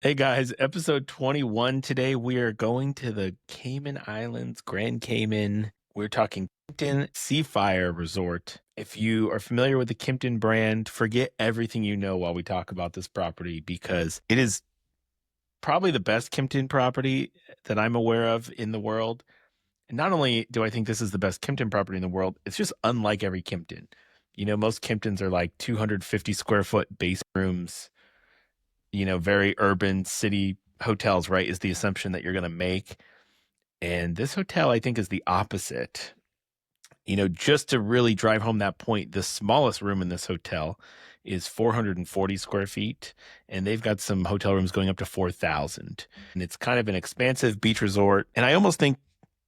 Hey guys, episode 21 today. We are going to the Cayman Islands, Grand Cayman. We're talking Kimpton Seafire Resort. If you are familiar with the Kimpton brand, forget everything you know while we talk about this property because it is probably the best Kimpton property that I'm aware of in the world. And not only do I think this is the best Kimpton property in the world, it's just unlike every Kimpton. You know, most Kimptons are like 250 square foot base rooms, very urban city hotels, right? Is the assumption that you're going to make. And this hotel, I think, is the opposite. Just to really drive home that point, the smallest room in this hotel is 440 square feet, and they've got some hotel rooms going up to 4,000. And it's kind of an expansive beach resort. And I almost think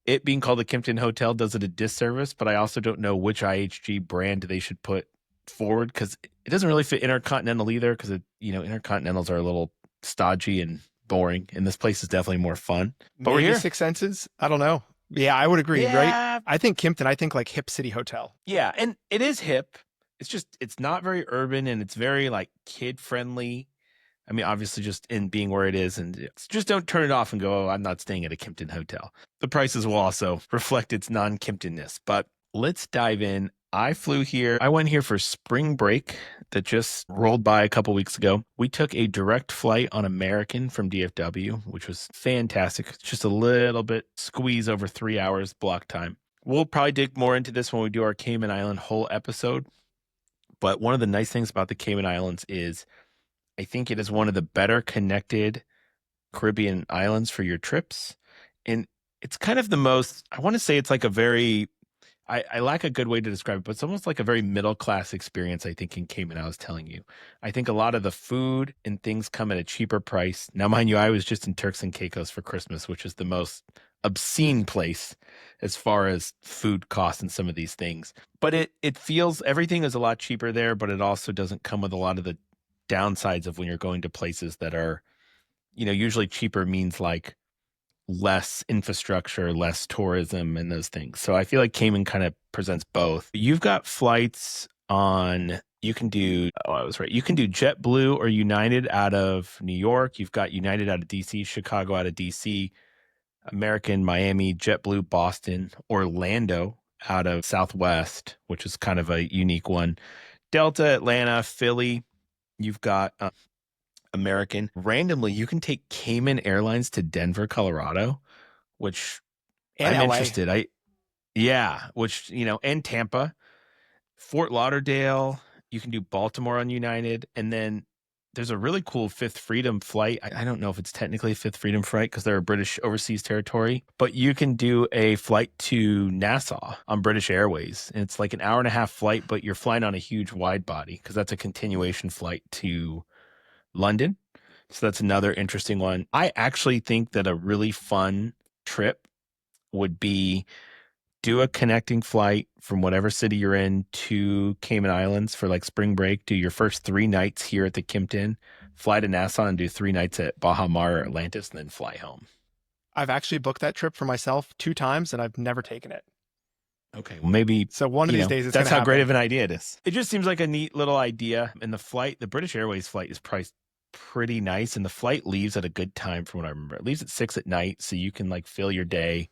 it being called the Kimpton Hotel does it a disservice, but I also don't know which IHG brand they should put forward because it doesn't really fit Intercontinental either because Intercontinentals are a little stodgy and boring, and this place is definitely more fun. But Maybe we're here. Six Senses. I don't know. Yeah, I would agree, right? Yeah, I think Kimpton, I think like hip city hotel. yeah, and it is hip. It's not very urban and it's very like kid friendly. I mean, obviously, just in being where it is, and just don't turn it off and go, "Oh, I'm not staying at a Kimpton hotel." The prices will also reflect its non-Kimptonness. But let's dive in. I flew here. I went here for spring break that just rolled by a couple weeks ago. We took a direct flight on American from DFW, which was fantastic. It's just a little bit squeeze over 3 hours block time. We'll probably dig more into this when we do our Cayman Island whole episode. But one of the nice things about the Cayman Islands is I think it is one of the better connected Caribbean islands for your trips. And it's kind of the most, I want to say it's like a very, I lack a good way to describe it, but it's almost like a very middle class experience, I think, in Cayman. I was telling you. I think a lot of the food and things come at a cheaper price. Now, mind you, I was just in Turks and Caicos for Christmas, which is the most obscene place as far as food costs and some of these things. But it feels everything is a lot cheaper there, but it also doesn't come with a lot of the downsides of when you're going to places that are, usually cheaper means like less infrastructure, less tourism, and those things. So I feel like Cayman kind of presents both. You've got flights on, you can do, oh, I was right. You can do JetBlue or United out of New York. You've got United out of DC, Chicago out of DC, American, Miami, JetBlue, Boston, Orlando out of Southwest, which is kind of a unique one. Delta, Atlanta, Philly. You've got American. Randomly, you can take Cayman Airlines to Denver, Colorado, which And I'm LA. interested. And Tampa, Fort Lauderdale. You can do Baltimore on United, and then there's a really cool Fifth Freedom flight. I don't know if it's technically a Fifth Freedom flight because they're a British overseas territory, but you can do a flight to Nassau on British Airways. And it's like an hour and a half flight, but you're flying on a huge wide body because that's a continuation flight to London. So that's another interesting one. I actually think that a really fun trip would be do a connecting flight from whatever city you're in to Cayman Islands for like spring break. Do your first 3 nights here at the Kimpton, fly to Nassau and do 3 nights at Baja Mar or Atlantis, and then fly home. I've actually booked that trip for myself 2 times and I've never taken it. Okay, well maybe So one of these days it's that's how gonna great happen. of an idea it is. It just seems like a neat little idea. And the British Airways flight is priced pretty nice, and the flight leaves at a good time from what I remember. It leaves at 6 at night, so you can like fill your day,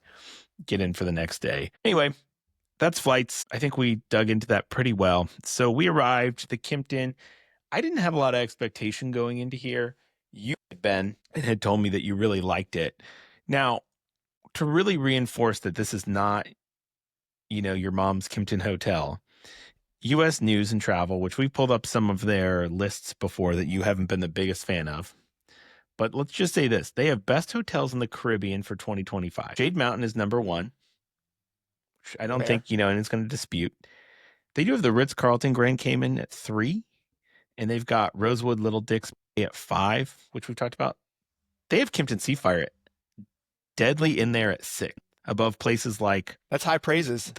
get in for the next day. Anyway, that's flights. I think we dug into that pretty well. So we arrived the Kimpton. I didn't have a lot of expectation going into here. You, Ben, had told me that you really liked it. Now, to really reinforce that this is not, your mom's Kimpton hotel, U.S. News and Travel, which we've pulled up some of their lists before that you haven't been the biggest fan of. But let's just say this. They have best hotels in the Caribbean for 2025. Jade Mountain is number 1. Which I don't think, anyone's going to dispute. They do have the Ritz-Carlton Grand Cayman at 3. And they've got Rosewood Little Dick's at 5, which we've talked about. They have Kimpton Seafire deadly in there at 6, above places like... That's high praises.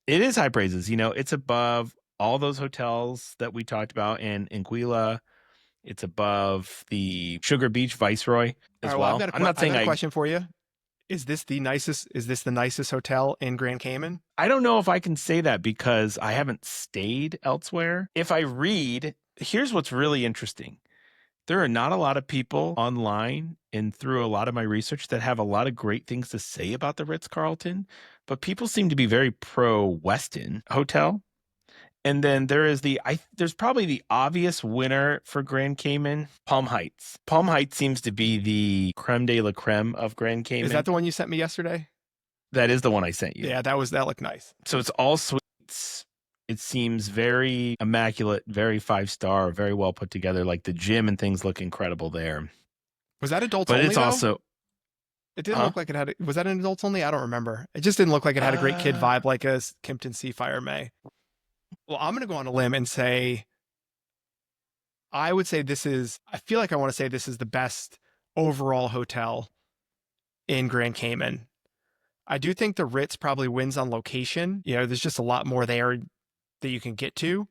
It is high praises. It's above all those hotels that we talked about in Anguilla. It's above the Sugar Beach Viceroy as well. I've got a question for you. Is this the nicest hotel in Grand Cayman? I don't know if I can say that because I haven't stayed elsewhere. If I read, here's what's really interesting. There are not a lot of people online and through a lot of my research that have a lot of great things to say about the Ritz-Carlton, but people seem to be very pro Westin Hotel. And then there's probably the obvious winner for Grand Cayman, Palm Heights. Palm Heights seems to be the creme de la creme of Grand Is that Cayman. the one you sent me yesterday? That is the one I sent you. Yeah, that looked nice. So it's all suites. It seems very immaculate, very 5-star, very well put together. Like the gym and things look incredible there. Was that adults But only it's though? also, It didn't huh? look like it had. Was that an adults only? I don't remember. It just didn't look like it had a great kid vibe like a Kimpton Seafire may. Well, I'm going to go on a limb and say I would say this is. I feel like I want to say this is the best overall hotel in Grand Cayman. I do think the Ritz probably wins on location. You know, there's just a lot more there that you can get to.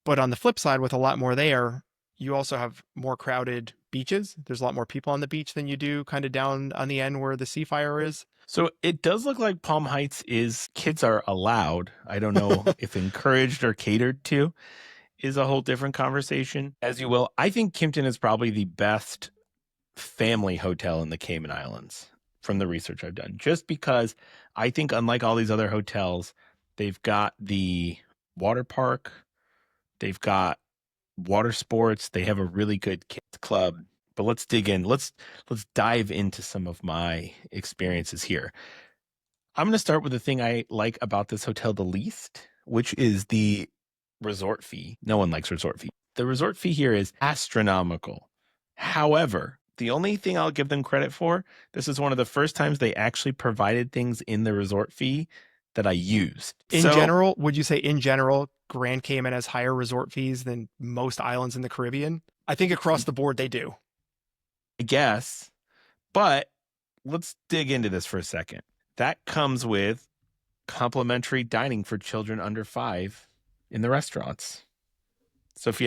But on the flip side, with a lot more there, you also have more crowded beaches. There's a lot more people on the beach than you do kind of down on the end where the Seafire is. So it does look like Palm Heights is kids are allowed. I don't know if encouraged or catered to is a whole different conversation, as you will. I think Kimpton is probably the best family hotel in the Cayman Islands from the research I've done, just because I think unlike all these other hotels, they've got the water park, they've got water sports, they have a really good kids club. But let's dig in. Let's dive into some of my experiences here. I'm going to start with the thing I like about this hotel the least, which is the resort fee. No one likes resort fee. The resort fee here is astronomical. However, the only thing I'll give them credit for, this is one of the first times they actually provided things in the resort fee that I used. In general, would you say in general, Grand Cayman has higher resort fees than most islands in the Caribbean? I think across the board they do. I guess, but let's dig into this for a second. That comes with complimentary dining for children under 5 in the restaurants. So if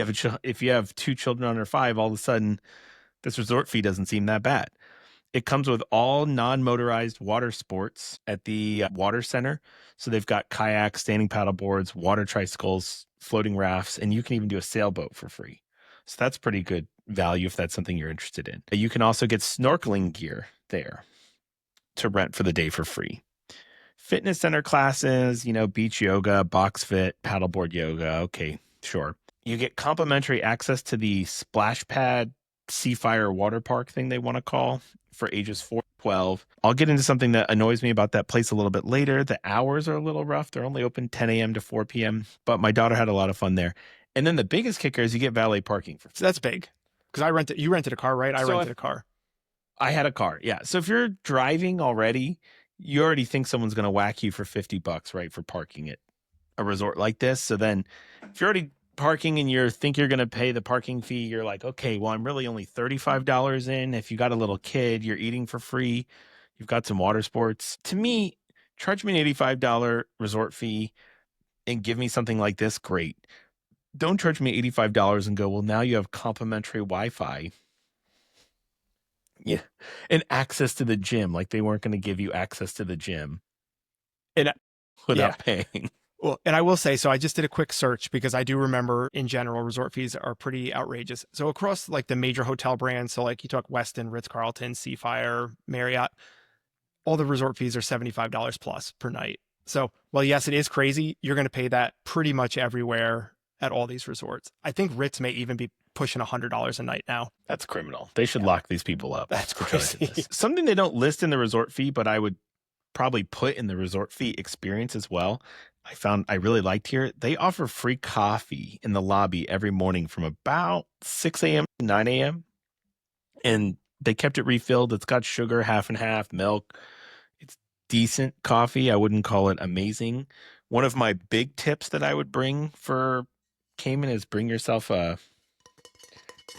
you have 2 children under 5, all of a sudden this resort fee doesn't seem that bad. It comes with all non-motorized water sports at the water center. So they've got kayaks, standing paddle boards, water tricycles, floating rafts, and you can even do a sailboat for free. So that's pretty good value if that's something you're interested in. You can also get snorkeling gear there to rent for the day for free. Fitness center classes, beach yoga, box fit, paddleboard yoga. Okay, sure. You get complimentary access to the splash pad Seafire water park thing they want to call for ages 4 to 12. I'll get into something that annoys me about that place a little bit later. The hours are a little rough. They're only open 10 a.m. to 4 p.m., but my daughter had a lot of fun there. And then the biggest kicker is you get valet parking for free. So that's big. Because you rented a car, right? I rented a car. I had a car, yeah. So if you're driving already, you already think someone's going to whack you for $50, right, for parking at a resort like this. So then if you're already parking and you think you're going to pay the parking fee, you're like, okay, well, I'm really only $35 in. If you got a little kid, you're eating for free. You've got some water sports. To me, charge me an $85 resort fee and give me something like this, great. Don't charge me $85 and go, well, now you have complimentary Wi-Fi. Yeah. And access to the gym. Like they weren't going to give you access to the gym without paying. Well, and I will say, so I just did a quick search because I do remember in general, resort fees are pretty outrageous. So across like the major hotel brands, so like you talk Westin, Ritz-Carlton, Seafire, Marriott, all the resort fees are $75 plus per night. So, well, yes, it is crazy. You're going to pay that pretty much everywhere at all these resorts. I think Ritz may even be pushing $100 a night now. That's criminal. They should lock these people up. That's crazy. Something they don't list in the resort fee, but I would probably put in the resort fee experience as well. I found I really liked here. They offer free coffee in the lobby every morning from about 6 a.m. to 9 a.m. And they kept it refilled. It's got sugar, half and half, milk. It's decent coffee. I wouldn't call it amazing. One of my big tips that I would bring for Cayman is bring yourself a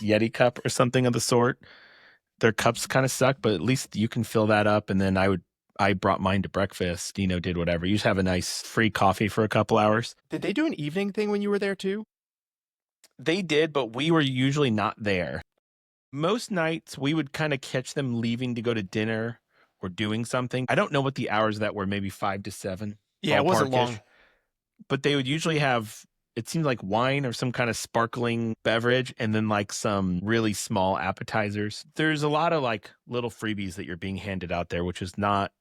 Yeti cup or something of the sort. Their cups kind of suck, but at least you can fill that up. And then I brought mine to breakfast, did whatever. You just have a nice free coffee for a couple hours. Did they do an evening thing when you were there too? They did, but we were usually not there. Most nights we would kind of catch them leaving to go to dinner or doing something. I don't know what the hours that were, maybe 5 to 7. Yeah, it wasn't long. But they would usually have it seems like wine or some kind of sparkling beverage, and then like some really small appetizers. There's a lot of like little freebies that you're being handed out there, which is not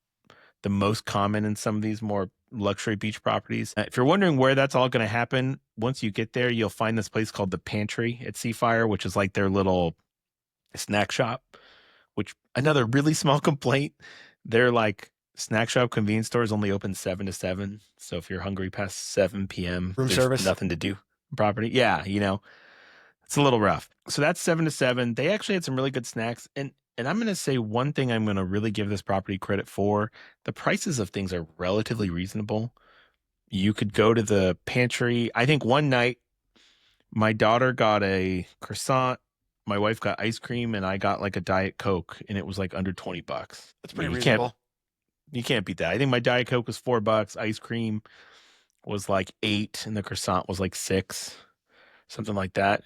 the most common in some of these more luxury beach properties. If you're wondering where that's all going to happen, once you get there, you'll find this place called the Pantry at Seafire, which is like their little snack shop, which another really small complaint. They're like snack shop convenience stores only open 7 to 7. So if you're hungry past 7 p.m., Room there's service. nothing to do. Property. Yeah, it's a little rough. So that's 7 to 7. They actually had some really good snacks. And I'm going to say one thing I'm going to really give this property credit for. The prices of things are relatively reasonable. You could go to the pantry. I think one night my daughter got a croissant, my wife got ice cream, and I got like a Diet Coke, and it was like under $20. That's pretty You reasonable. can't beat that. I think my Diet Coke was $4, ice cream was like 8, and the croissant was like 6, something like that.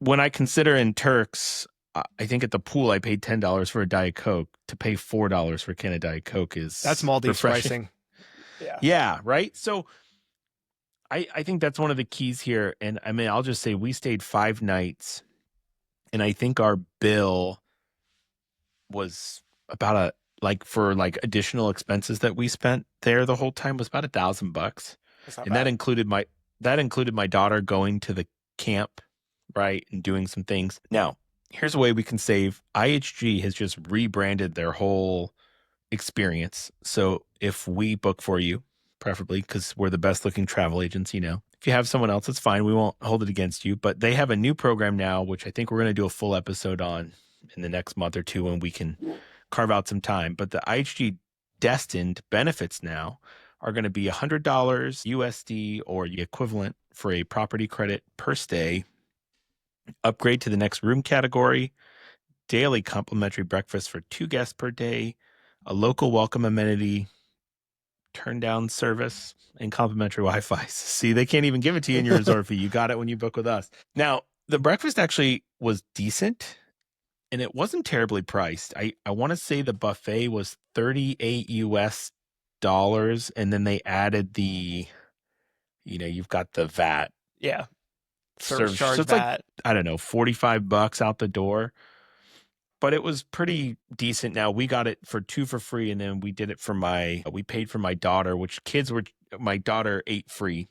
When I consider in Turks, I think at the pool I paid $10 for a Diet Coke. To pay $4 for a can of Diet Coke is That's Maldives refreshing. pricing. Yeah. Yeah, right. So I think that's one of the keys here. And I mean, I'll just say we stayed 5 nights, and I think our bill was about for additional expenses that we spent there the whole time was about $1,000. That's not And bad. that included my daughter going to the camp, right, and doing some things. Now, here's a way we can save. IHG has just rebranded their whole experience. So if we book for you, preferably because we're the best looking travel agents, if you have someone else, it's fine. We won't hold it against you. But they have a new program now, which I think we're going to do a full episode on in the next month or two when we can carve out some time. But the IHG destined benefits now are going to be $100 USD or the equivalent for a property credit per stay, upgrade to the next room category, daily complimentary breakfast for 2 guests per day, a local welcome amenity, turn down service, and complimentary Wi-Fi. See, they can't even give it to you in your resort fee. You got it when you book with us. Now, the breakfast actually was decent, and it wasn't terribly priced. I want to say the buffet was 38 US dollars, and then they added you've got the VAT. Yeah. Service charge, So it's VAT. I don't know, $45 out the door. But it was pretty decent. Now we got it for 2 for free, and then we did it we paid for my daughter, my daughter ate free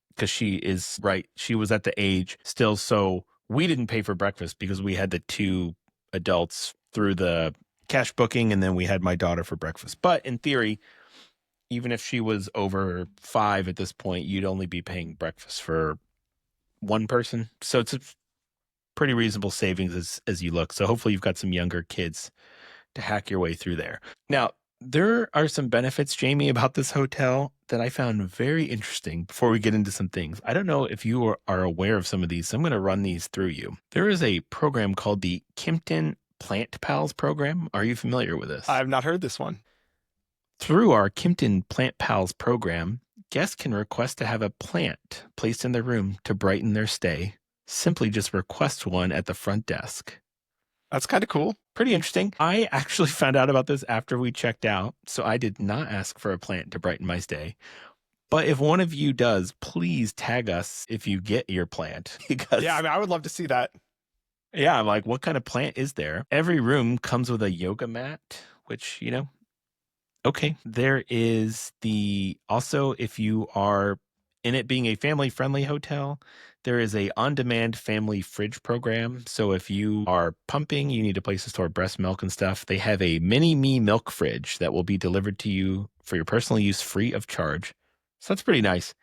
because she was at the age still. So we didn't pay for breakfast because we had the 2 adults through the cash booking, and then we had my daughter for breakfast. But in theory, even if she was over 5 at this point, you'd only be paying breakfast for one person. So it's a pretty reasonable savings as you look. So hopefully you've got some younger kids to hack your way through there. Now, there are some benefits, Jamie, about this hotel that I found very interesting before we get into some things. I don't know if you are aware of some of these, so I'm going to run these through you. There is a program called the Kimpton Plant Pals program. Are you familiar with this? I have not heard this one. Through our Kimpton Plant Pals program, guests can request to have a plant placed in their room to brighten their stay. Simply just request one at the front desk. That's kind of cool. Pretty interesting. I actually found out about this after we checked out, so I did not ask for a plant to brighten my stay. But if one of you does, please tag us if you get your plant. Because Yeah, I mean, I would love to see that. yeah, I'm like, what kind of plant is there? Every room comes with a yoga mat, which, okay. There is also, if you are in it being a family-friendly hotel, there is a on-demand family fridge program. So if you are pumping, you need a place to store breast milk and stuff. They have a mini me milk fridge that will be delivered to you for your personal use free of charge. So that's pretty nice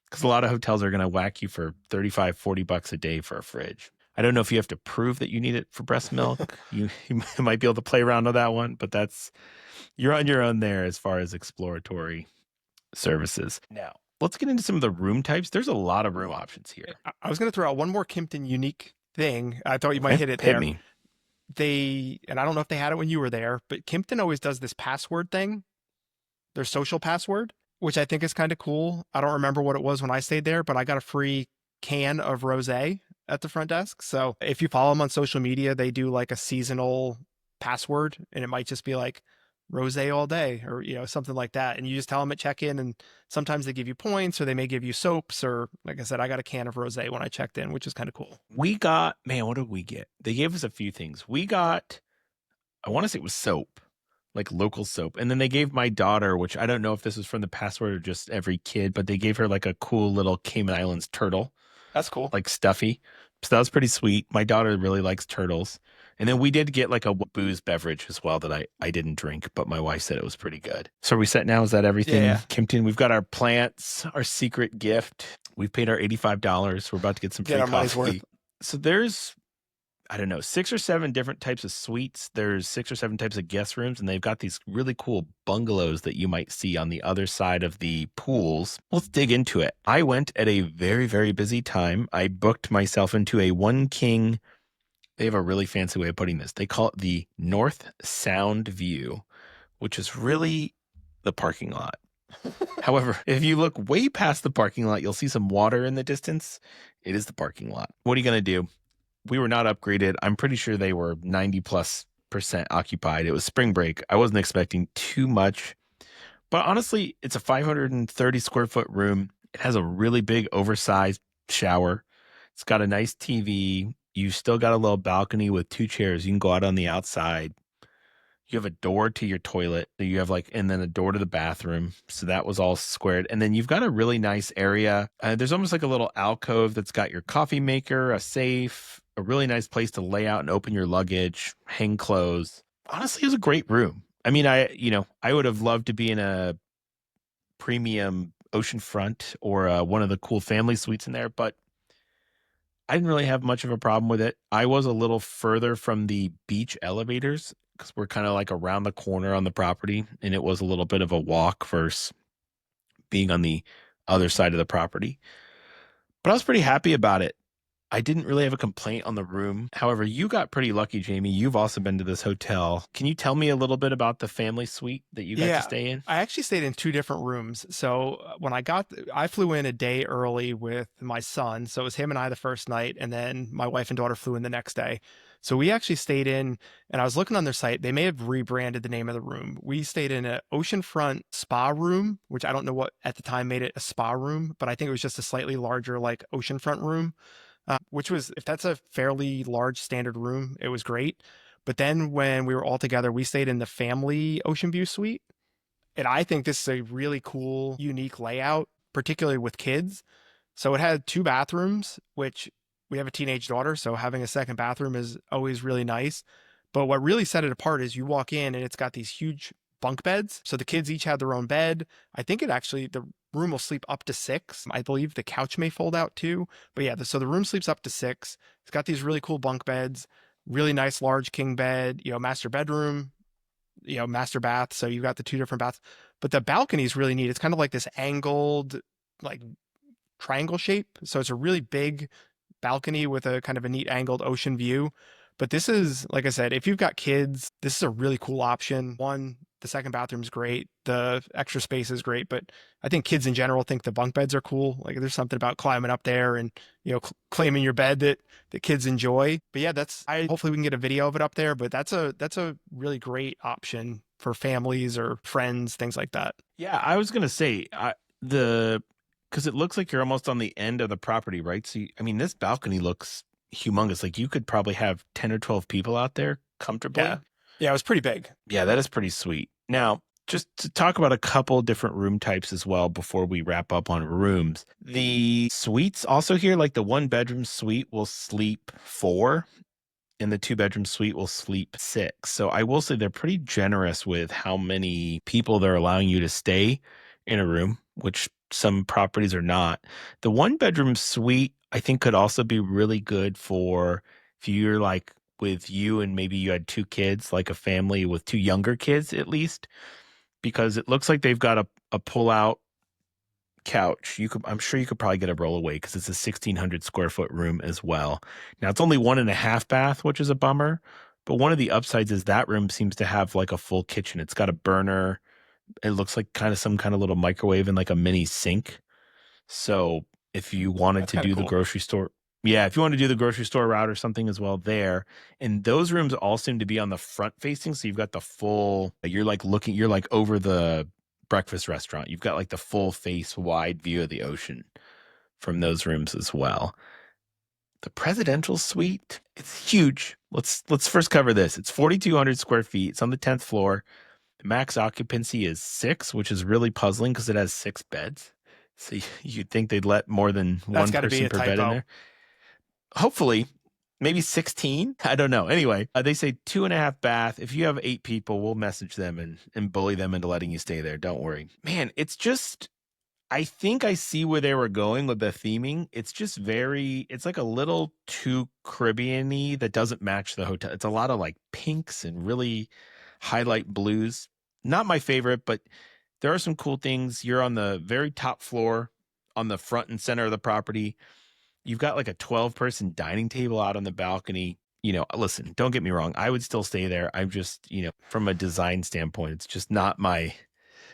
because a lot of hotels are going to whack you for $35-40 a day for a fridge. I don't know if you have to prove that you need it for breast milk. you might be able to play around with that one, but you're on your own there as far as exploratory services. Now, let's get into some of the room types. There's a lot of room options here. I was going to throw out one more Kimpton unique thing. I thought you might hit it there. Hit me. And I don't know if they had it when you were there, but Kimpton always does this password thing, their social password, which I think is kind of cool. I don't remember what it was when I stayed there, but I got a free can of rosé at the front desk. So if you follow them on social media, they do like a seasonal password, and it might just be like rosé all day, or something like that, and you just tell them at check-in, and sometimes they give you points, or they may give you soaps, or like I said, I got a can of rosé when I checked in, which is kind of cool. We got, man, what did we get? They gave us a few things. We got, I want to say it was soap, like local soap. And then they gave my daughter, which I don't know if this was from the password or just every kid, but they gave her like a cool little Cayman Islands turtle, That's cool. like stuffy. So that was pretty sweet. My daughter really likes turtles. And then we did get like a booze beverage as well that I didn't drink, but my wife said it was pretty good. So are we set now? Is that everything, Yeah. Kimpton? We've got our plants, our secret gift. We've paid our $85. We're about to get some free Get our money's coffee. worth. So there's, I don't know, 6 or 7 different types of suites. There's 6 or 7 types of guest rooms, and they've got these really cool bungalows that you might see on the other side of the pools. Let's dig into it. I went at a very, very busy time. I booked myself into a one king. They have a really fancy way of putting this. They call it the North Sound View, which is really the parking lot. However, if you look way past the parking lot, you'll see some water in the distance. It is the parking lot. What are you going to do? We were not upgraded. I'm pretty sure they were 90+% occupied. It was spring break. I wasn't expecting too much. But honestly, it's a 530 square foot room. It has a really big oversized shower. It's got a nice TV. You still got a little balcony with 2 chairs. You can go out on the outside. You have a door to your toilet. You have and then a door to the bathroom. So that was all squared. And then you've got a really nice area. There's almost like a little alcove that's got your coffee maker, a safe, a really nice place to lay out and open your luggage, hang clothes. Honestly, it was a great room. I mean, I would have loved to be in a premium oceanfront or one of the cool family suites in there, but I didn't really have much of a problem with it. I was a little further from the beach elevators because we're kind of like around the corner on the property, and it was a little bit of a walk versus being on the other side of the property. But I was pretty happy about it. I didn't really have a complaint on the room. However, you got pretty lucky, Jamie. You've also been to this hotel. Can you tell me a little bit about the family suite that you got to stay in? I actually stayed in 2 different rooms. So when I flew in a day early with my son. So it was him and I the first night, and then my wife and daughter flew in the next day. So we actually stayed in, and I was looking on their site. They may have rebranded the name of the room. We stayed in an oceanfront spa room, which I don't know what at the time made it a spa room, but I think it was just a slightly larger like oceanfront room. Which was, if that's a fairly large standard room, it was great. But then when we were all together, we stayed in the family ocean view suite. And I think this is a really cool, unique layout, particularly with kids. So it had 2 bathrooms, which we have a teenage daughter. So having a second bathroom is always really nice. But what really set it apart is you walk in and it's got these huge bunk beds. So the kids each have their own bed. I think the room will sleep up to 6. I believe the couch may fold out too. But yeah, so the room sleeps up to 6. It's got these really cool bunk beds, really nice large king bed, master bedroom, master bath. So you've got the 2 different baths. But the balcony is really neat. It's kind of like this angled, like triangle shape. So it's a really big balcony with a kind of a neat angled ocean view. But this is, like I said, if you've got kids, this is a really cool option. One, the second bathroom's great. The extra space is great. But I think kids in general think the bunk beds are cool. Like there's something about climbing up there and, claiming your bed that kids enjoy. But yeah, hopefully we can get a video of it up there. But that's a really great option for families or friends, things like that. Yeah, I was going to say, because it looks like you're almost on the end of the property, right? So, this balcony looks humongous. Like you could probably have 10 or 12 people out there comfortably. Yeah, it was pretty big. Yeah, that is pretty sweet. Now, just to talk about a couple different room types as well before we wrap up on rooms. The suites also here, like the 1-bedroom suite will sleep 4 and the 2-bedroom suite will sleep 6. So I will say they're pretty generous with how many people they're allowing you to stay in a room, which some properties are not. The 1-bedroom suite, I think, could also be really good for if you're like with you and maybe you had 2 kids, like a family with 2 younger kids at least, because it looks like they've got a pull-out couch. I'm sure you could probably get a roll-away because it's a 1,600 square foot room as well. Now it's only 1.5 bath, which is a bummer, but one of the upsides is that room seems to have like a full kitchen. It's got a burner. It looks like some kind of little microwave and like a mini sink. So if you wanted to do the grocery store, Yeah, if you want to do the grocery store route or something as well there. And those rooms all seem to be on the front facing. So you've got the full, you're like looking, you're like over the breakfast restaurant. You've got like the full face wide view of the ocean from those rooms as well. The presidential suite, it's huge. Let's first cover this. It's 4,200 square feet. It's on the 10th floor. The max occupancy is 6, which is really puzzling because it has 6 beds. So you'd think they'd let more than That's one got to be person a per bed in typo. there. Hopefully, maybe 16. I don't know. Anyway, they say 2.5 bath. If you have 8 people, we'll message them and bully them into letting you stay there. Don't worry. Man, it's just, I think I see where they were going with the theming. It's just it's like a little too Caribbean-y that doesn't match the hotel. It's a lot of like pinks and really highlight blues. Not my favorite, but there are some cool things. You're on the very top floor on the front and center of the property. You've got like a 12-person dining table out on the balcony. Listen, don't get me wrong. I would still stay there. I'm just, from a design standpoint, it's just not my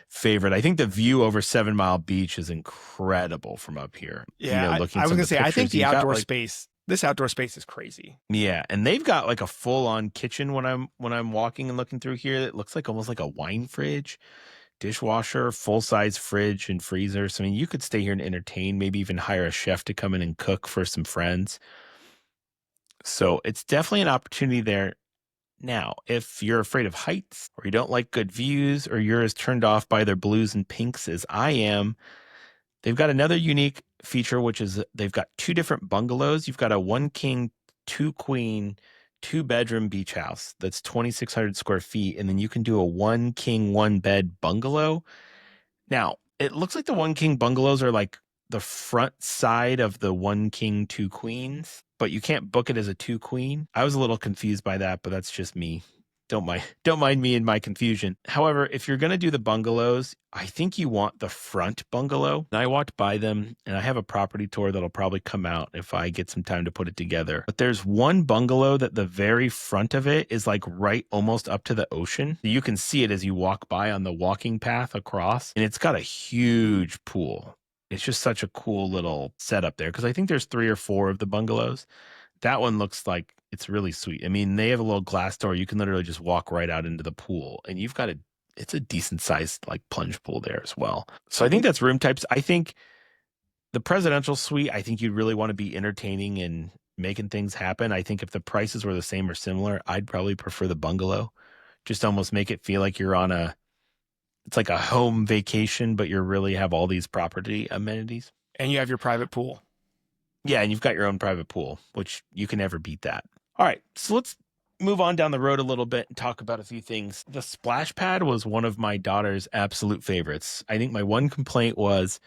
favorite. I think the view over 7 Mile Beach is incredible from up here. Yeah, Looking I at was some gonna of the say I think pictures, the you've got outdoor like, space, this outdoor space is crazy. yeah, and they've got like a full-on kitchen when I'm walking and looking through here. It looks like almost like a wine fridge, dishwasher, full-size fridge and freezer. So I mean, you could stay here and entertain, maybe even hire a chef to come in and cook for some friends. So it's definitely an opportunity there. Now, if you're afraid of heights or you don't like good views or you're as turned off by their blues and pinks as I am, they've got another unique feature, which is they've got 2 different bungalows. You've got a 1 king, 2 queen, 2-bedroom beach house that's 2,600 square feet. And then you can do a 1 king, 1 bed bungalow. Now, it looks like the 1 king bungalows are like the front side of the 1 king, 2 queens, but you can't book it as a 2 queen. I was a little confused by that, but that's just me. Don't mind me and my confusion. However, if you're going to do the bungalows, I think you want the front bungalow. And I walked by them and I have a property tour that'll probably come out if I get some time to put it together. But there's one bungalow that the very front of it is like right almost up to the ocean. You can see it as you walk by on the walking path across, and it's got a huge pool. It's just such a cool little setup there because I think there's 3 or 4 of the bungalows. That one looks like it's really sweet. I mean, they have a little glass door. You can literally just walk right out into the pool, and it's a decent sized like plunge pool there as well. So I think that's room types. I think the presidential suite, I think you'd really want to be entertaining and making things happen. I think if the prices were the same or similar, I'd probably prefer the bungalow. Just almost make it feel like it's like a home vacation, but you really have all these property amenities. And you have your private pool. Yeah, and you've got your own private pool, which you can never beat that. All right, so let's move on down the road a little bit and talk about a few things. The splash pad was one of my daughter's absolute favorites. I think my one complaint was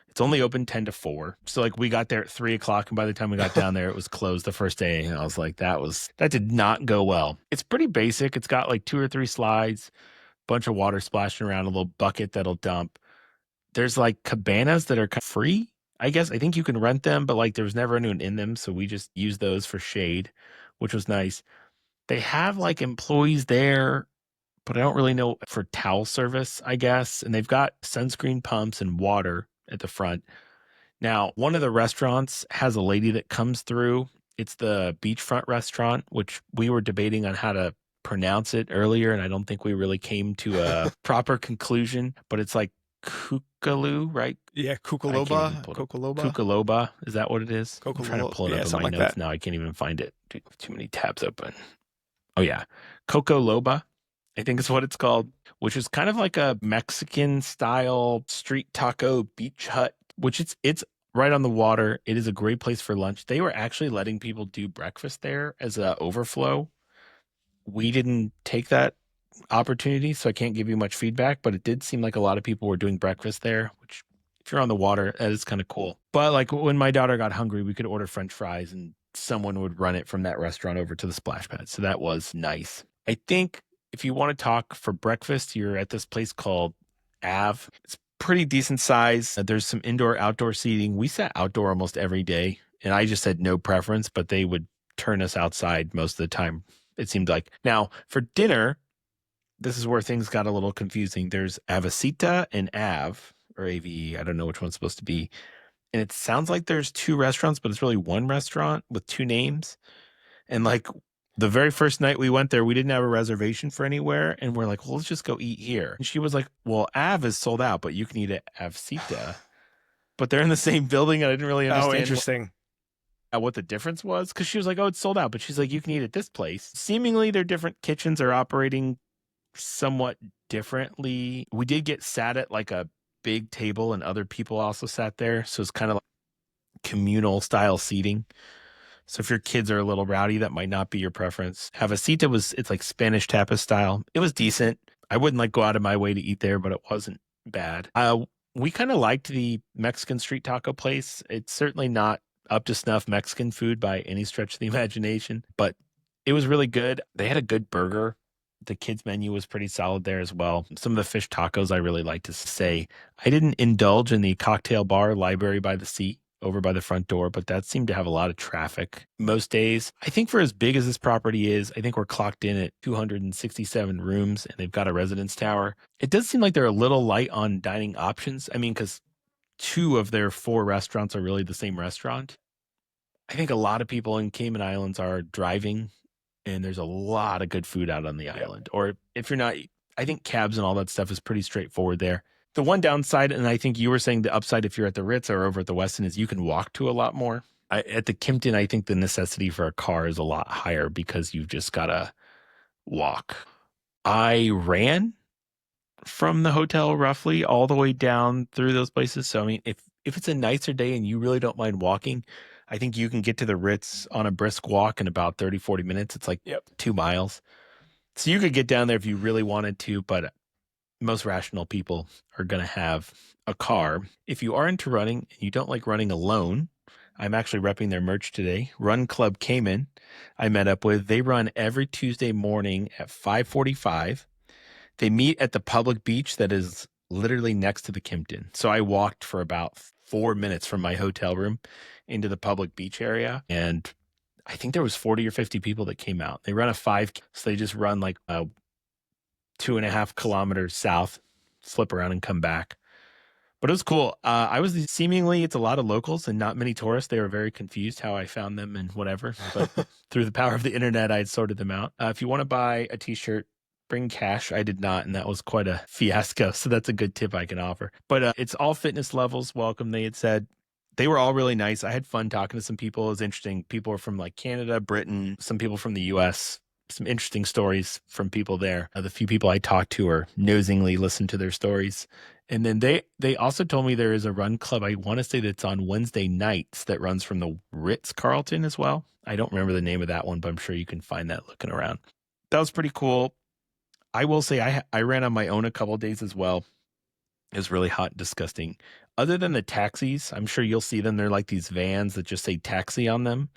it's only open 10 to 4. So like we got there at 3 o'clock, and by the time we got down there, it was closed the first day. And I was like, that did not go well. It's pretty basic. It's got like 2 or 3 slides, bunch of water splashing around, a little bucket that'll dump. There's like cabanas that are kind of free. I guess I think you can rent them, but like there was never anyone in them, so we just used those for shade, which was nice. They have like employees there, but I don't really know for towel service, I guess. And they've got sunscreen pumps and water at the front. Now, one of the restaurants has a lady that comes through. It's the Beachfront restaurant, which we were debating on how to pronounce it earlier, and I don't think we really came to a proper conclusion, but it's like Kookaloo, right? Yeah, I can't even pull it up. Kokoloba, Kukaloba, is that what it is? I'm trying to Kokolo, pull it yeah, up in my something like notes that. now. I can't even find it. Dude, too many tabs open. Oh yeah, Coco Loba, I think is what it's called, which is kind of like a Mexican style street taco beach hut, which it's right on the water. It is a great place for lunch. They were actually letting people do breakfast there as a overflow. We didn't take that opportunity, so I can't give you much feedback, but it did seem like a lot of people were doing breakfast there, which if you're on the water, that is kind of cool. But like when my daughter got hungry, we could order French fries and someone would run it from that restaurant over to the splash pad. So that was nice. I think if you want to talk for breakfast, you're at this place called Ave. It's pretty decent size. There's some indoor outdoor seating. We sat outdoor almost every day, and I just had no preference, but they would turn us outside most of the time, it seemed like. Now, for dinner, this is where things got a little confusing. There's Avacita and Av, or AVE. I don't know which one's supposed to be. And it sounds like there's two restaurants, but it's really one restaurant with two names. And like the very first night we went there, we didn't have a reservation for anywhere. And we're like, well, let's just go eat here. And she was like, well, Av is sold out, but you can eat at Avcita. But they're in the same building. And I didn't really Oh, understand interesting. what the difference was. Cause she was like, oh, it's sold out. But she's like, you can eat at this place. Seemingly their different kitchens are operating somewhat differently. We did get sat at like a big table and other people also sat there. So it's kind of like communal style seating. So if your kids are a little rowdy, that might not be your preference. Havasita it's like Spanish tapas style. It was decent. I wouldn't like go out of my way to eat there, but it wasn't bad. We kind of liked the Mexican street taco place. It's certainly not up to snuff Mexican food by any stretch of the imagination, but it was really good. They had a good burger. The kids menu was pretty solid there as well. Some of the fish tacos I really like to say. I didn't indulge in the cocktail bar Library by the Sea over by the front door, but that seemed to have a lot of traffic most days. I think for as big as this property is, I think we're clocked in at 267 rooms and they've got a residence tower. It does seem like they're a little light on dining options. I mean, because 2 of their 4 restaurants are really the same restaurant. I think a lot of people in Cayman Islands are driving and there's a lot of good food out on the island. Or if you're not, I think cabs and all that stuff is pretty straightforward there. The one downside, and I think you were saying the upside if you're at the Ritz or over at the Westin, is you can walk to a lot more. At the Kimpton, I think the necessity for a car is a lot higher because you've just got to walk. I ran from the hotel roughly all the way down through those places. So, I mean, if it's a nicer day and you really don't mind walking, I think you can get to the Ritz on a brisk walk in about 30, 40 minutes. It's like 2 miles. So you could get down there if you really wanted to, but most rational people are going to have a car. If you are into running and you don't like running alone, I'm actually repping their merch today. Run Club Cayman, I met up with. They run every Tuesday morning at 5:45. They meet at the public beach that is literally next to the Kimpton. So I walked for about 4 minutes from my hotel room into the public beach area. And I think there was 40 or 50 people that came out. They run a 5. So they just run like 2.5 kilometers south, flip around and come back. But it was cool. Seemingly it's a lot of locals and not many tourists. They were very confused how I found them and whatever. But through the power of the internet, I had sorted them out. If you want to buy a t-shirt, bring cash. I did not, and that was quite a fiasco. So that's a good tip I can offer. But it's all fitness levels welcome, they had said. They were all really nice. I had fun talking to some people. It was interesting. People were from like Canada, Britain, some people from the US, some interesting stories from people there. The few people I talked to or nosingly listened to their stories. And then they also told me there is a run club, I want to say that's on Wednesday nights that runs from the Ritz-Carlton as well. I don't remember the name of that one, but I'm sure you can find that looking around. That was pretty cool. I will say I ran on my own a couple of days as well. It was really hot and disgusting. Other than the taxis, I'm sure you'll see them. They're like these vans that just say taxi on them.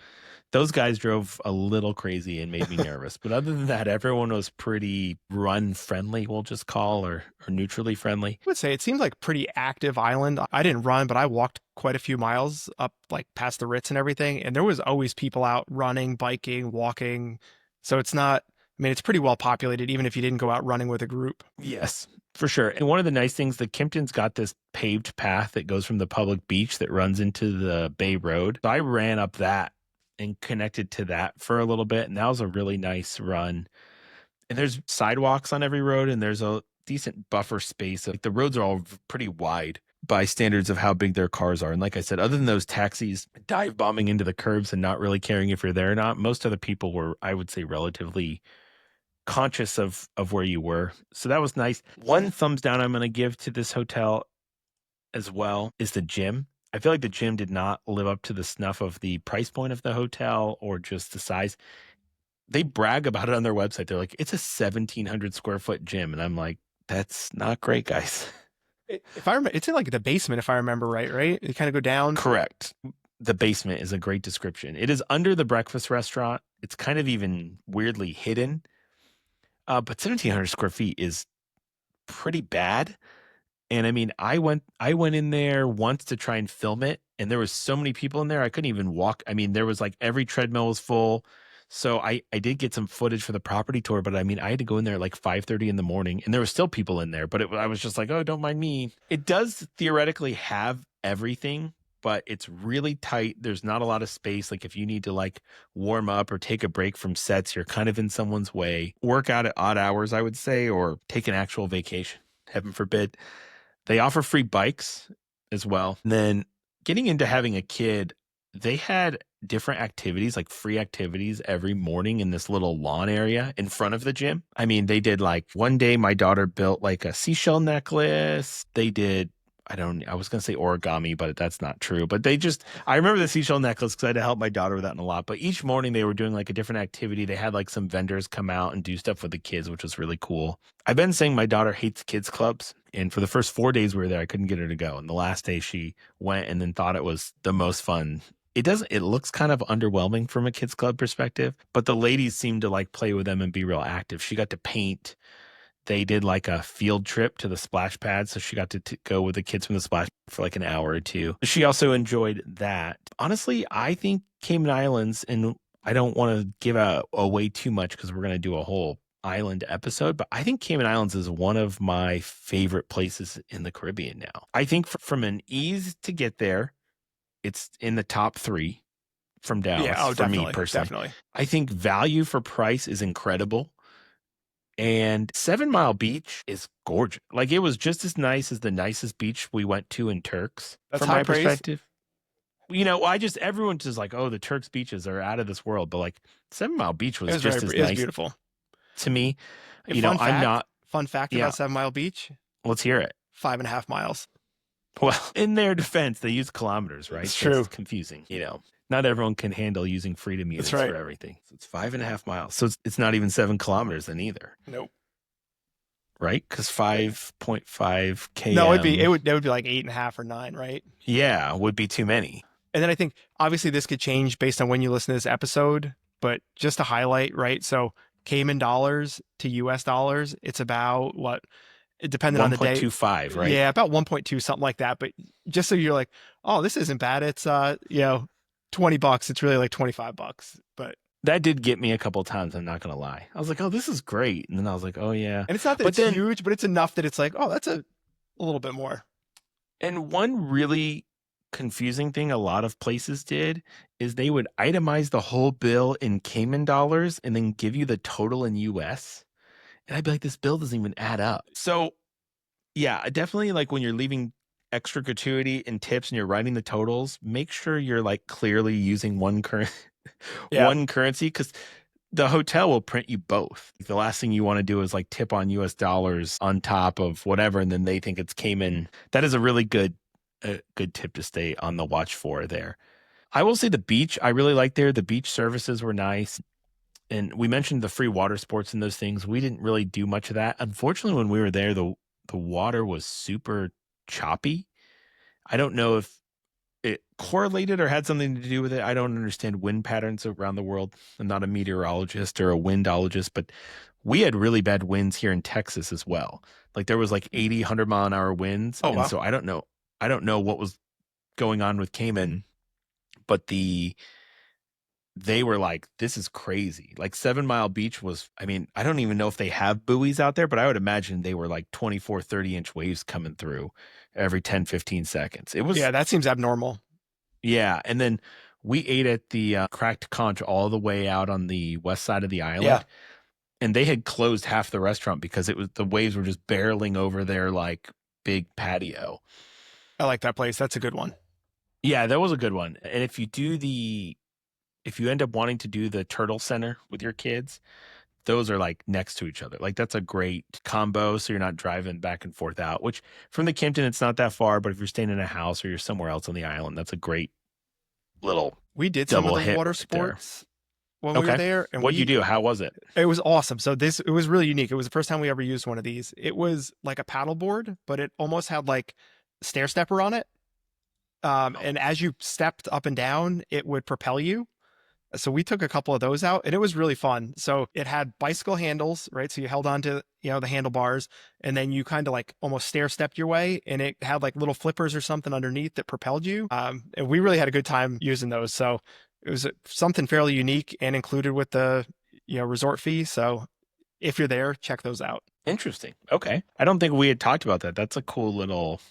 Those guys drove a little crazy and made me nervous. But other than that, everyone was pretty run friendly, we'll just call, or neutrally friendly. I would say it seemed like pretty active island. I didn't run, but I walked quite a few miles up like past the Ritz and everything. And there was always people out running, biking, walking. So it's not, I mean, it's pretty well populated, even if you didn't go out running with a group. Yes, for sure. And one of the nice things, the Kimpton's got this paved path that goes from the public beach that runs into the Bay Road. So I ran up that and connected to that for a little bit. And that was a really nice run. And there's sidewalks on every road and there's a decent buffer space. Like the roads are all pretty wide by standards of how big their cars are. And like I said, other than those taxis dive bombing into the curbs and not really caring if you're there or not, most of the people were, I would say, relatively conscious of where you were. So that was nice. One thumbs down I'm going to give to this hotel as well is the gym. I feel like the gym did not live up to the snuff of the price point of the hotel or just the size. They brag about it on their website. They're like, it's a 1,700 square foot gym. And I'm like, that's not great, guys. If I remember, it's in like the basement, if I remember right? You kind of go down. Correct. The basement is a great description. It is under the breakfast restaurant. It's kind of even weirdly hidden. But 1,700 square feet is pretty bad. And I mean, I went in there once to try and film it, and there was so many people in there, I couldn't even walk. I mean, there was like every treadmill was full. So I did get some footage for the property tour, but I mean, I had to go in there at like 5:30 in the morning, and there were still people in there. But I was just like, oh, don't mind me. It does theoretically have everything but it's really tight. There's not a lot of space. Like if you need to like warm up or take a break from sets, you're kind of in someone's way. Work out at odd hours, I would say, or take an actual vacation, heaven forbid. They offer free bikes as well. And then getting into having a kid, they had different activities, like free activities every morning in this little lawn area in front of the gym. I mean, they did like one day my daughter built like a seashell necklace. They did I was going to say origami, but that's not true. But I remember the seashell necklace because I had to help my daughter with that in a lot. But each morning they were doing like a different activity. They had like some vendors come out and do stuff with the kids, which was really cool. I've been saying my daughter hates kids clubs. And for the first 4 days we were there, I couldn't get her to go. And the last day she went and then thought it was the most fun. It looks kind of underwhelming from a kids club perspective, but the ladies seem to like play with them and be real active. She got to paint. They did like a field trip to the splash pad. So she got to go with the kids from the splash for like an hour or two. She also enjoyed that. Honestly, I think Cayman Islands, and I don't want to give away too much because we're going to do a whole island episode, but I think Cayman Islands is one of my favorite places in the Caribbean now. I think from an ease to get there, it's in the top 3 from Dallas Yeah, oh, for me definitely, personally. definitely. I think value for price is incredible. And 7 Mile Beach is gorgeous. Like it was just as nice as the nicest beach we went to in Turks. That's from high my praise. perspective. You know, everyone's just like, oh, the Turks beaches are out of this world. But like 7 Mile Beach was just as It was nice beautiful to me. And You know, I'm not. Fun fact Yeah. about 7 Mile Beach: Let's hear it. 5.5 miles. Well, in their defense, they use kilometers, right? It's So true. it's confusing. You know, not everyone can handle using freedom units right. for everything. So it's 5.5 miles. So it's not even 7 kilometers then either. Nope. Right? Because 5.5 km. No, it would be like 8.5 or 9, right? Yeah, would be too many. And then I think obviously this could change based on when you listen to this episode, but just to highlight, right? So Cayman dollars to US dollars, it's about what? It depended on the day. 1.25, right? Yeah, about 1.2, something like that. But just so you're like, oh, this isn't bad. It's $20. It's really like $25. But that did get me a couple of times, I'm not gonna lie. I was like, oh, this is great. And then I was like, oh yeah. And it's not that it's huge, but it's enough that it's like, oh, that's a little bit more. And one really confusing thing a lot of places did is they would itemize the whole bill in Cayman dollars and then give you the total in US. And I'd be like, this bill doesn't even add up. So yeah, definitely like when you're leaving extra gratuity and tips and you're writing the totals, make sure you're like clearly using one currency, because the hotel will print you both. The last thing you want to do is like tip on US dollars on top of whatever, and then they think it's Cayman. That is a really good tip to stay on the watch for there. I will say the beach, I really liked there. The beach services were nice. And we mentioned the free water sports and those things. We didn't really do much of that. Unfortunately, when we were there, the water was super choppy. I don't know if it correlated or had something to do with it. I don't understand wind patterns around the world. I'm not a meteorologist or a windologist, but we had really bad winds here in Texas as well. Like there was like 80, 100 mile an hour winds. Oh, wow. So I don't know what was going on with Cayman, but they were like, this is crazy. Like 7 Mile Beach was, I mean, I don't even know if they have buoys out there, but I would imagine they were like 24, 30-inch waves coming through every 10, 15 seconds. Yeah, that seems abnormal. Yeah. And then we ate at the Cracked Conch all the way out on the west side of the island. Yeah. And they had closed half the restaurant because the waves were just barreling over their like big patio. I like that place. That's a good one. Yeah, that was a good one. And if you end up wanting to do the Turtle Center with your kids, those are like next to each other. Like that's a great combo. So you're not driving back and forth out, which from the Kimpton, it's not that far, but if you're staying in a house or you're somewhere else on the island, that's a great little We did some of the water sports when we were there. And what'd you do? How was it? It was awesome. So it was really unique. It was the first time we ever used one of these. It was like a paddleboard, but it almost had like stair stepper on it. And as you stepped up and down, it would propel you. So we took a couple of those out and it was really fun. So it had bicycle handles, right? So you held on to, the handlebars and then you kind of like almost stair stepped your way and it had like little flippers or something underneath that propelled you. And we really had a good time using those. So it was something fairly unique and included with the, resort fee. So if you're there, check those out. Interesting. Okay. I don't think we had talked about that. That's a cool little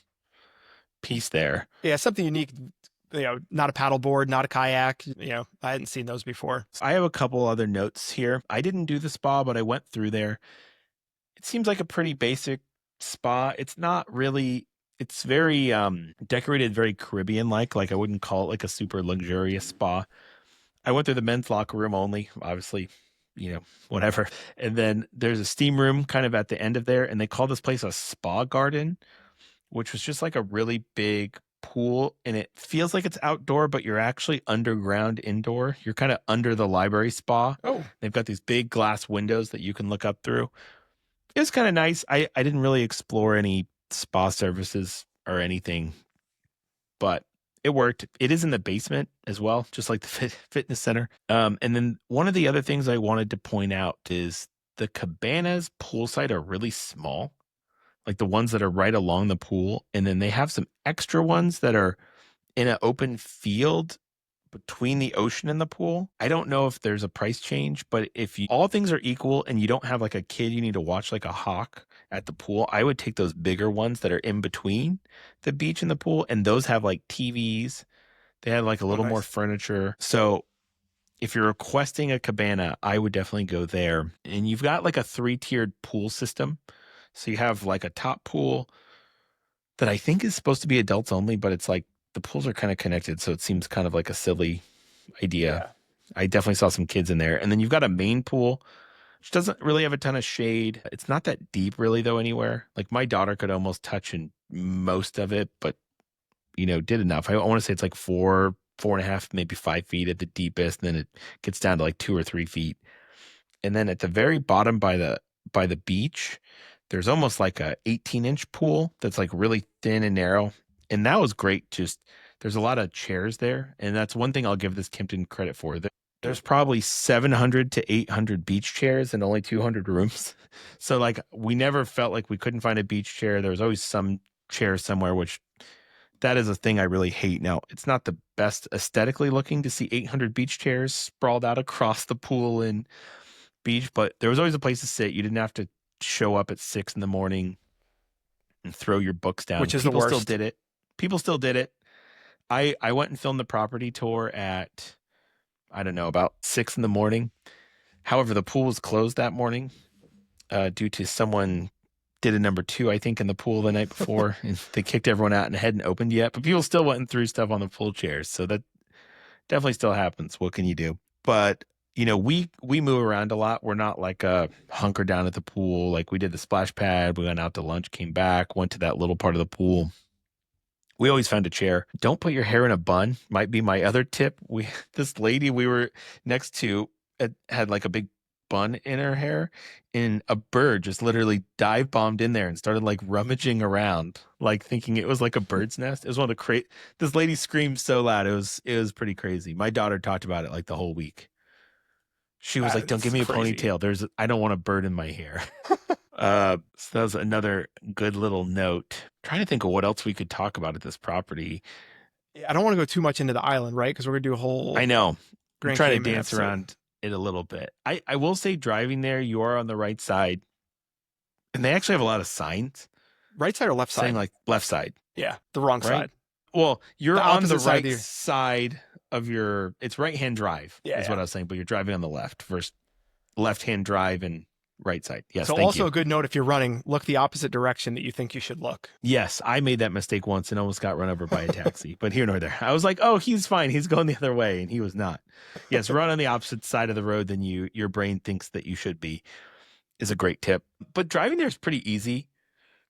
piece there. Yeah. Something unique not a paddleboard, not a kayak. I hadn't seen those before. I have a couple other notes here. I didn't do the spa, but I went through there. It seems like a pretty basic spa. It's not really, it's very decorated, very Caribbean like I wouldn't call it like a super luxurious spa. I went through the men's locker room only, obviously, whatever. And then there's a steam room kind of at the end of there, and they call this place a spa garden, which was just like a really big pool, and it feels like it's outdoor, but you're actually underground indoor. You're kind of under the library spa. Oh, They've got these big glass windows that you can look up through. It was kind of nice. I didn't really explore any spa services or anything, but it worked. It is in the basement as well, just like the fitness center. And then one of the other things I wanted to point out is the cabanas poolside are really small, like the ones that are right along the pool. And then they have some extra ones that are in an open field between the ocean and the pool. I don't know if there's a price change, but if all things are equal and you don't have like a kid you need to watch like a hawk at the pool, I would take those bigger ones that are in between the beach and the pool. And those have like TVs. They have like a little more nice. furniture. So if you're requesting a cabana, I would definitely go there. And you've got like a 3-tiered pool system. So you have like a top pool that I think is supposed to be adults only, but it's like the pools are kind of connected. So it seems kind of like a silly idea. Yeah. I definitely saw some kids in there. And then you've got a main pool, which doesn't really have a ton of shade. It's not that deep really though anywhere. Like my daughter could almost touch in most of it, but did enough. I want to say it's like 4.5, maybe 5 feet at the deepest. And then it gets down to like 2 or 3 feet. And then at the very bottom by the beach, there's almost like a 18-inch pool that's like really thin and narrow. And that was great. Just there's a lot of chairs there. And that's one thing I'll give this Kimpton credit for. There's probably 700 to 800 beach chairs and only 200 rooms. So like we never felt like we couldn't find a beach chair. There was always some chair somewhere, which that is a thing I really hate. Now, it's not the best aesthetically looking to see 800 beach chairs sprawled out across the pool and beach, but there was always a place to sit. You didn't have to show up at 6 a.m. and throw your books down. Which is People the still worst. did it. People still did it. I went and filmed the property tour at, I don't know, about 6 a.m. However, the pool was closed that morning due to someone did a number 2, I think, in the pool the night before, and they kicked everyone out and it hadn't opened yet. But people still went and threw stuff on the pool chairs, so that definitely still happens. What can you do? But we move around a lot. We're not like a hunker down at the pool. Like we did the splash pad. We went out to lunch, came back, went to that little part of the pool. We always found a chair. Don't put your hair in a bun. Might be my other tip. This lady we were next to had like a big bun in her hair, and a bird just literally dive bombed in there and started like rummaging around, like thinking it was like a bird's nest. It was one of the this lady screamed so loud. It was pretty crazy. My daughter talked about it like the whole week. She was like, "Don't give me a ponytail. I don't want a bird in my hair." So that was another good little note. Trying to think of what else we could talk about at this property. I don't want to go too much into the island, right? Because we're gonna do a whole. I know. I'm Grand trying to Cayman dance episode. around it a little bit. I will say driving there, you are on the right side. And they actually have a lot of signs Right side or left side? saying like left side. Yeah, the wrong Right? side. Well, you're The on the opposite side right of side of it's right-hand drive is what I was saying, but you're driving on the left versus left-hand drive and right side. Yes, So thank also you. a good note if you're running, look the opposite direction that you think you should look. Yes, I made that mistake once and almost got run over by a taxi, but here nor there. I was like, oh, he's fine. He's going the other way, and he was not. Yes, run on the opposite side of the road than your brain thinks that you should be is a great tip. But driving there is pretty easy.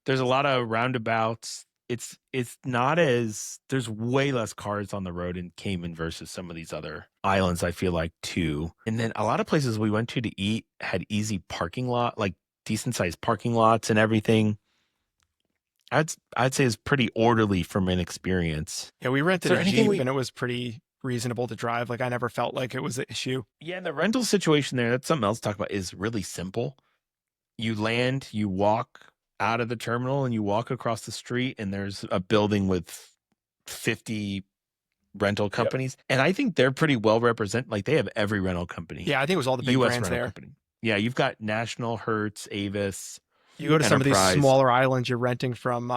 There's a lot of roundabouts. It's not as there's way less cars on the road in Cayman versus some of these other islands, I feel like, too. And then a lot of places we went to eat had easy parking lot, like decent sized parking lots and everything. I'd say it's pretty orderly from an experience. Yeah, we rented there a anything Jeep and it was pretty reasonable to drive. Like I never felt like it was an issue. Yeah, and the rental situation there, that's something else to talk about, is really simple. You land, you walk out of the terminal and you walk across the street and there's a building with 50 rental companies. And I think they're pretty well represented. Like they have every rental company. Yeah, I think it was all the big US brands rental there. company. Yeah, you've got National, Hertz, Avis. You go to some of these Enterprise. smaller islands, you're renting from,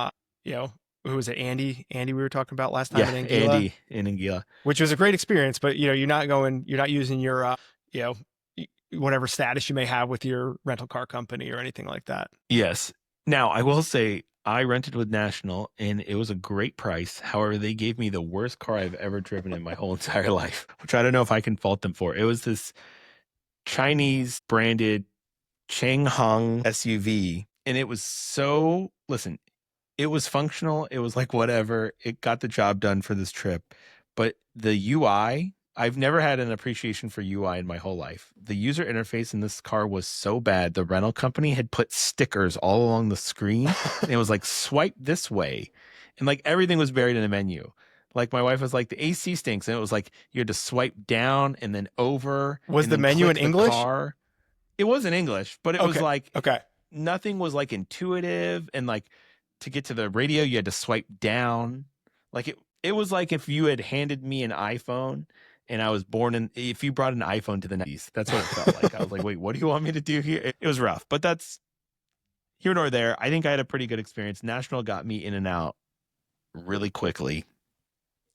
who was it, Andy we were talking about last time Yeah, in Anguilla, Andy in Anguilla. which was a great experience. But you're not using your you know whatever status you may have with your rental car company or anything like that. Yes. Now, I will say I rented with National and it was a great price. However, they gave me the worst car I've ever driven in my whole entire life, which I don't know if I can fault them for. It was this Chinese branded Changhong SUV. And it was so, listen, it was functional. It was like whatever. It got the job done for this trip. But the UI, I've never had an appreciation for UI in my whole life. The user interface in this car was so bad. The rental company had put stickers all along the screen. And it was like, swipe this way. And like everything was buried in a menu. Like my wife was like, the AC stinks. And it was like, you had to swipe down and then over Was and the then menu in click the English? car. It was in English, but it was Okay. like, Okay. nothing was like intuitive, and like to get to the radio you had to swipe down. Like it was like if you had handed me an iPhone and I was born in, if you brought an iPhone to the 90s, that's what it felt like. I was like, wait, what do you want me to do here? It was rough, but that's here nor there. I think I had a pretty good experience. National got me in and out really quickly,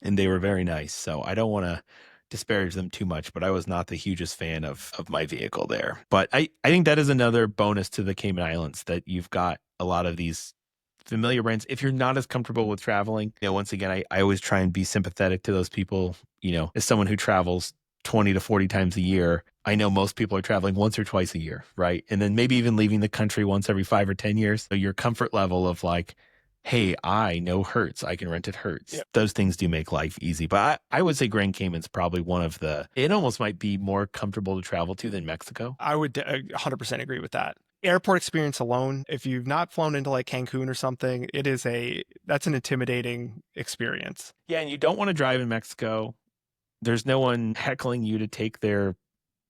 and they were very nice, so I don't want to disparage them too much, but I was not the hugest fan of my vehicle there. But I think that is another bonus to the Cayman Islands, that you've got a lot of these familiar brands. If you're not as comfortable with traveling, once again, I always try and be sympathetic to those people. As someone who travels 20 to 40 times a year, I know most people are traveling once or twice a year, right? And then maybe even leaving the country once every 5 or 10 years. So your comfort level of like, hey, I know Hertz, I can rent at Hertz. Yep. Those things do make life easy. But I would say Grand Cayman's probably one of it almost might be more comfortable to travel to than Mexico. I would 100% agree with that. Airport experience alone, if you've not flown into like Cancun or something, that's an intimidating experience. Yeah, and you don't want to drive in Mexico. There's no one heckling you to take their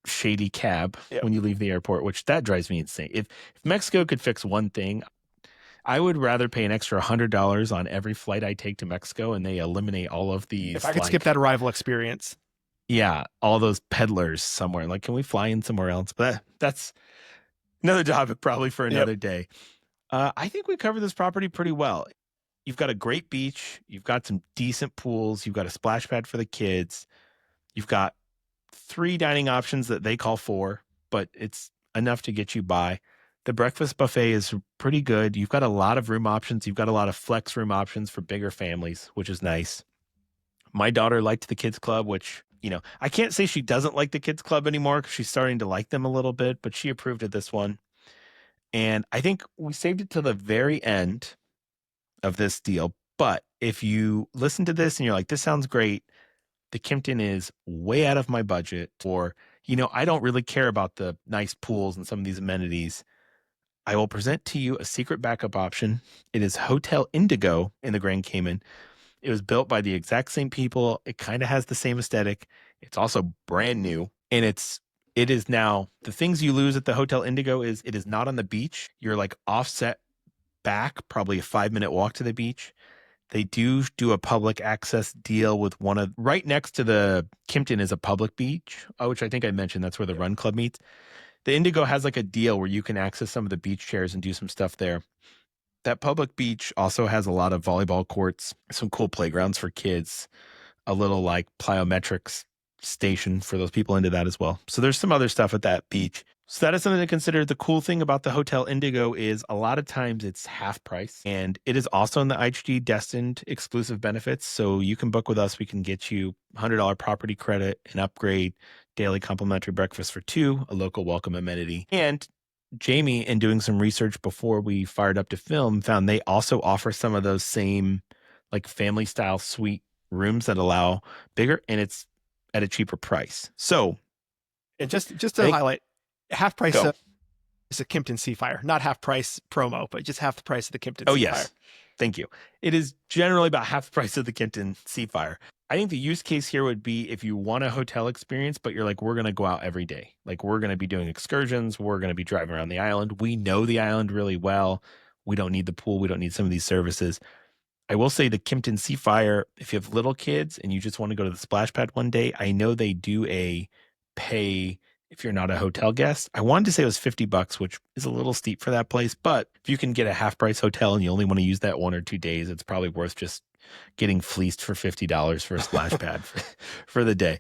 shady cab when you leave the airport, which that drives me insane. If Mexico could fix one thing, I would rather pay an extra $100 on every flight I take to Mexico, and they eliminate all of these. If I could skip that arrival experience. Yeah, all those peddlers somewhere. Like, can we fly in somewhere else? But that's another topic probably for another day. I think we covered this property pretty well. You've got a great beach. You've got some decent pools. You've got a splash pad for the kids. You've got 3 dining options that they call 4, but it's enough to get you by. The breakfast buffet is pretty good. You've got a lot of room options. You've got a lot of flex room options for bigger families, which is nice. My daughter liked the kids club, which, I can't say she doesn't like the kids club anymore because she's starting to like them a little bit, but she approved of this one. And I think we saved it to the very end of this deal. But if you listen to this and you're like, this sounds great, the Kimpton is way out of my budget, or, I don't really care about the nice pools and some of these amenities, I will present to you a secret backup option. It is Hotel Indigo in the Grand Cayman. It was built by the exact same people. It kind of has the same aesthetic. It's also brand new. And it is now, the things you lose at the Hotel Indigo is it is not on the beach. You're like offset back, probably a 5-minute walk to the beach. They do a public access deal with right next to the Kimpton is a public beach, which I think I mentioned. That's where the Run Club meets. The Indigo has like a deal where you can access some of the beach chairs and do some stuff there. That public beach also has a lot of volleyball courts, some cool playgrounds for kids, a little like plyometrics station for those people into that as well. So there's some other stuff at that beach. So that is something to consider. The cool thing about the Hotel Indigo is a lot of times it's half price, and it is also in the IHG Destined exclusive benefits. So you can book with us. We can get you $100 property credit, an upgrade, daily complimentary breakfast for 2, a local welcome amenity. And Jamie, in doing some research before we fired up to film, found they also offer some of those same like family style suite rooms that allow bigger, and it's at a cheaper price. So, and just to highlight, half price is a Kimpton Seafire, not half price promo, but just half the price of the Kimpton Seafire. Oh, yes. Thank you. It is generally about half the price of the Kimpton Seafire. I think the use case here would be if you want a hotel experience, but you're like, we're going to go out every day. Like, we're going to be doing excursions. We're going to be driving around the island. We know the island really well. We don't need the pool. We don't need some of these services. I will say the Kimpton Seafire, if you have little kids and you just want to go to the splash pad one day, I know they do a pay if you're not a hotel guest. I wanted to say it was $50, which is a little steep for that place, but if you can get a half price hotel and you only want to use that 1 or 2 days, it's probably worth just getting fleeced for $50 for a splash pad for the day.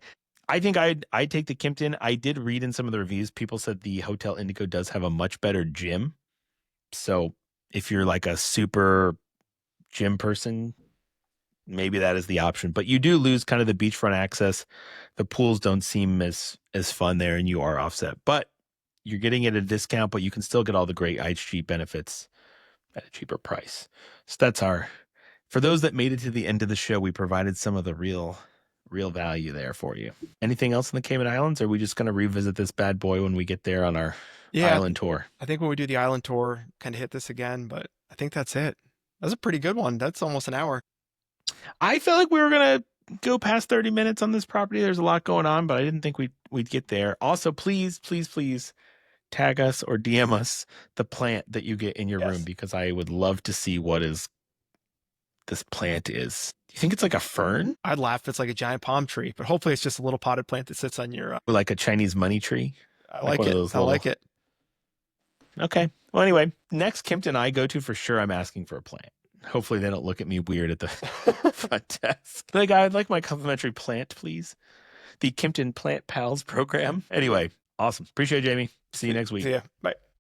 I think I'd take the Kimpton. I did read in some of the reviews, people said the Hotel Indigo does have a much better gym. So if you're like a super gym person, maybe that is the option. But you do lose kind of the beachfront access. The pools don't seem as fun there, and you are offset. But you're getting it at a discount, but you can still get all the great IHG benefits at a cheaper price. So that's our. For those that made it to the end of the show, we provided some of the real value there for you. Anything else in the Cayman Islands? Or are we just going to revisit this bad boy when we get there on our island tour? I think when we do the island tour, kind of hit this again, but I think that's it. That's a pretty good one. That's almost an hour. I felt like we were going to go past 30 minutes on this property. There's a lot going on, but I didn't think we'd get there. Also, please tag us or DM us the plant that you get in your room, because I would love to see what this plant is. Do you think it's like a fern? I'd laugh if it's like a giant palm tree, but hopefully it's just a little potted plant that sits on your. Or like a Chinese money tree? I like it. I like it. Okay. Well, anyway, next Kimpton I go to, for sure, I'm asking for a plant. Hopefully they don't look at me weird at the front desk. Like, I'd like my complimentary plant, please. The Kimpton Plant Pals program. Anyway, awesome. Appreciate it, Jamie. See you next week. See ya. Bye.